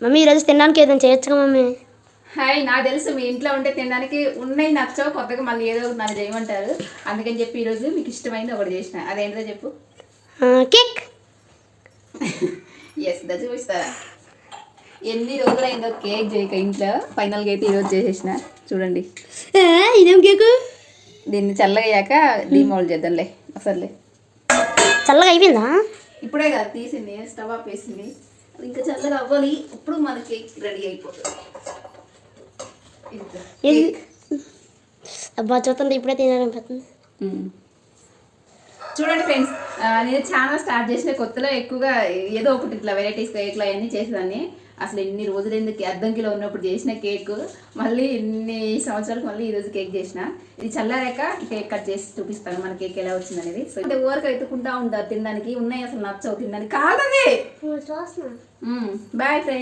Mummy ఈరోజు తినడానికి ఏదైనా చేయొచ్చుగా మమ్మీ? హాయ్, నాకు తెలుసు మీ ఇంట్లో ఉంటే తినడానికి ఉన్నాయి నచ్చవు, కొత్తగా మళ్ళీ ఏదో ఒకటి నాకు చేయమంటారు. అందుకని చెప్పి ఈరోజు మీకు ఇష్టమైంది ఒకటి చేసిన. అదేంటో చెప్పు. కేక్. ఎస్, దా చూపిస్తారా? ఎన్ని రోజులైందో కేక్ చేయక ఇంట్లో. ఫైనల్గా అయితే ఈరోజు చేసేసిన. చూడండి, ఇదేం కేకు? దీన్ని చల్లగయ్యాక డీమోల్డ్ చేద్దాంలే. అసలే చల్లగా అయిపోయిందా? ఇప్పుడే కదా తీసింది, స్టవ్ ఆఫ్ వేసింది. అది ఇంకా చల్లగా అవ్వాలి. ఇప్పుడు మన కేక్ రెడీ అయిపోతుంది. అబ్బా చూస్తుంది, ఇప్పుడే తినాలనిపిస్తుంది. చూడండి ఫ్రెండ్స్, నేను ఛానల్ స్టార్ట్ చేసిన కొత్తలో ఎక్కువగా ఏదో ఒకటి ఇట్లా వెరైటీస్ కేక్లు అవన్నీ చేసేదాన్ని. అసలు ఎన్ని రోజులు ఎందుకు అద్దం కిలో ఉన్నప్పుడు చేసిన కేక్ మళ్ళీ ఇన్ని సంవత్సరాలకు మళ్ళీ ఈరోజు కేక్ చేసిన. ఇది చల్లారాక కేక్ కట్ చేసి చూపిస్తాను మన కేక్ ఎలా వచ్చింది అనేది. సో అంటే ఊరకు ఎత్తుకుంటా ఉంటారు తినడానికి. ఉన్నాయి అసలు నచ్చవు తినడానికి. కాదది. Bye friends.